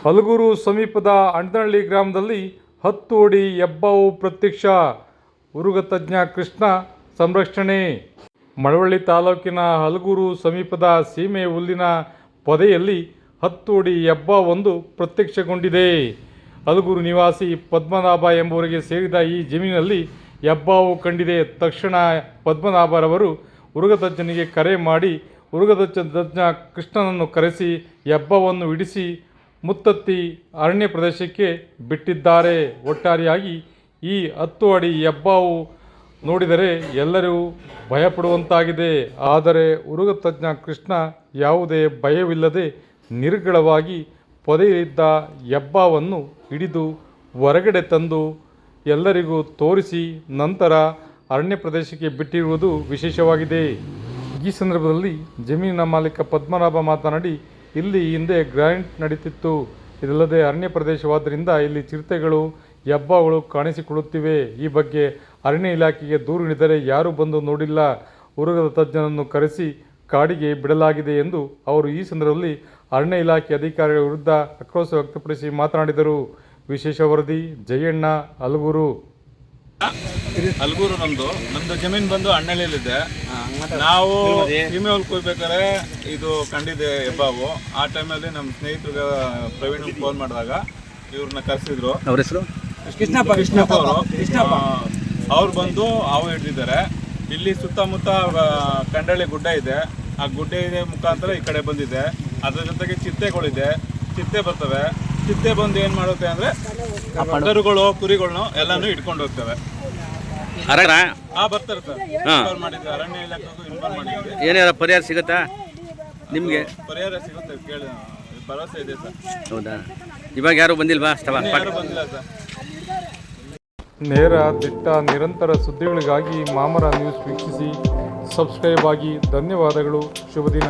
ಹಲಗೂರು ಸಮೀಪದ ಅಂಟನಹಳ್ಳಿ ಗ್ರಾಮದಲ್ಲಿ 10 ಅಡಿ ಹೆಬ್ಬಾವು ಪ್ರತ್ಯಕ್ಷ. ಉರುಗ ತಜ್ಞ ಕೃಷ್ಣ ಸಂರಕ್ಷಣೆ. ಮಳವಳ್ಳಿ ತಾಲೂಕಿನ ಹಲಗೂರು ಸಮೀಪದ ಸೀಮೆ ಹುಲ್ಲಿನ ಪೊದೆಯಲ್ಲಿ 10 ಅಡಿ ಹೆಬ್ಬಾವೊಂದು ಪ್ರತ್ಯಕ್ಷಗೊಂಡಿದೆ. ಹಲಗೂರು ನಿವಾಸಿ ಪದ್ಮನಾಭ ಎಂಬುವರಿಗೆ ಸೇರಿದ ಈ ಜಮೀನಿನಲ್ಲಿ ಹೆಬ್ಬಾವು ಕಂಡಿದೆ. ತಕ್ಷಣ ಪದ್ಮನಾಭರವರು ಉರುಗ ತಜ್ಞನಿಗೆ ಕರೆ ಮಾಡಿ ಉರುಗ ತಜ್ಞ ಕೃಷ್ಣನನ್ನು ಕರೆಸಿ ಹೆಬ್ಬಾವನ್ನು ಹಿಡಿಸಿ ಮುತ್ತತ್ತಿ ಅರಣ್ಯ ಪ್ರದೇಶಕ್ಕೆ ಬಿಟ್ಟಿದ್ದಾರೆ. ಒಟ್ಟಾರೆಯಾಗಿ ಈ 10 ಅಡಿ ಹೆಬ್ಬಾವು ನೋಡಿದರೆ ಎಲ್ಲರೂ ಭಯಪಡುವಂತಾಗಿದೆ. ಆದರೆ ಉರುಗ ತಜ್ಞ ಕೃಷ್ಣ ಯಾವುದೇ ಭಯವಿಲ್ಲದೆ ನಿರ್ಗಳವಾಗಿ ಪೊದೆಯಲ್ಲಿದ್ದ ಹೆಬ್ಬಾವನ್ನು ಹಿಡಿದು ಹೊರಗಡೆ ತಂದು ಎಲ್ಲರಿಗೂ ತೋರಿಸಿ ನಂತರ ಅರಣ್ಯ ಪ್ರದೇಶಕ್ಕೆ ಬಿಟ್ಟಿರುವುದು ವಿಶೇಷವಾಗಿದೆ. ಈ ಸಂದರ್ಭದಲ್ಲಿ ಜಮೀನಿನ ಮಾಲೀಕ ಪದ್ಮನಾಭ ಮಾತನಾಡಿ, ಇಲ್ಲಿ ಹಿಂದೆ ಗ್ರಾನೈಟ್ ನಡೀತಿತ್ತು. ಇದಲ್ಲದೆ ಅರಣ್ಯ ಪ್ರದೇಶವಾದ್ದರಿಂದ ಇಲ್ಲಿ ಚಿರತೆಗಳು, ಹೆಬ್ಬಾವುಗಳು ಕಾಣಿಸಿಕೊಳ್ಳುತ್ತಿವೆ. ಈ ಬಗ್ಗೆ ಅರಣ್ಯ ಇಲಾಖೆಗೆ ದೂರು ನೀಡಿದರೆ ಯಾರೂ ಬಂದು ನೋಡಿಲ್ಲ. ಉರುಗದ ತಜ್ಞನನ್ನು ಕರೆಸಿ ಕಾಡಿಗೆ ಬಿಡಲಾಗಿದೆ ಎಂದು ಅವರು ಈ ಸಂದರ್ಭದಲ್ಲಿ ಅರಣ್ಯ ಇಲಾಖೆ ಅಧಿಕಾರಿಗಳ ವಿರುದ್ಧ ಆಕ್ರೋಶ ವ್ಯಕ್ತಪಡಿಸಿ ಮಾತನಾಡಿದರು. ವಿಶೇಷ ವರದಿ ಜಯಣ್ಣ, ಹಲಗೂರು. ಹಲಗೂರು ನಮ್ದು ಜಮೀನು ಬಂದು ಅಣ್ಣಳ್ಳಿಯಲ್ಲಿದೆ. ನಾವು ಸೀಮೆ ಹೊಲಕ್ಕೆ ಹೋಗ್ಬೇಕಾದ್ರೆ ಇದು ಕಂಡಿದೆ ಹೆಬ್ಬಾವು. ಆ ಟೈಮಲ್ಲಿ ನಮ್ಮ ಸ್ನೇಹಿತರು ಪ್ರವೀಣ್ ಫೋನ್ ಮಾಡಿದಾಗ ಇವ್ರನ್ನ ಕರೆಸಿದ್ರು. ಅವ್ರ ಹೆಸರು ಕೃಷ್ಣಪ್ಪ ಅವರು. ಅವ್ರು ಬಂದು ಹಾವು ಹಿಡಿದಿದ್ದಾರೆ. ಇಲ್ಲಿ ಸುತ್ತಮುತ್ತ ಕಂಡಳ್ಳಿ ಗುಡ್ಡ ಇದೆ. ಆ ಗುಡ್ಡ ಮುಖಾಂತರ ಈ ಕಡೆ ಬಂದಿದೆ. ಅದ್ರ ಜೊತೆಗೆ ಚಿಟ್ಟೆಗಳಿದೆ. ಚಿಟ್ಟೆ ಬರ್ತವೆ. ಚಿಟ್ಟೆ ಬಂದು ಏನು ಮಾಡುತ್ತೆ ಅಂದರೆ ಕರುಗಳು, ಕುರಿಗಳನ್ನ ಎಲ್ಲಾನು ಇಟ್ಕೊಂಡು ಹೋಗ್ತವೆ. ಬರ್ತಾರೆ ಸರ್. ಇನ್ಫಾರ್ಮ್ ಮಾಡಿದ್ವಿ, ಅರಣ್ಯ ಇಲಾಖೆಗೂ ಇನ್ಫಾರ್ಮ್ ಮಾಡಿದ್ವಿ. ಏನಾರ ಪರಿಹಾರ ಸಿಗುತ್ತಾ ನಿಮಗೆ? ಪರಿಹಾರ ಸಿಗುತ್ತೆ, ಕೇಳಿ ಭರವಸೆ ಇದೆ ಸರ್. ಹೌದಾ? ಇವಾಗ ಯಾರು ಬಂದಿಲ್ವಾ? ಯಾರು ಬಂದಿಲ್ಲ ಸರ್. ನೇರ, ದಿಟ್ಟ, ನಿರಂತರ ಸುದ್ದಿಗಳಿಗಾಗಿ ಮಾಮರ ನ್ಯೂಸ್ ವೀಕ್ಷಿಸಿ. ಸಬ್ಸ್ಕ್ರೈಬ್ ಆಗಿ. ಧನ್ಯವಾದಗಳು. ಶುಭ ದಿನ.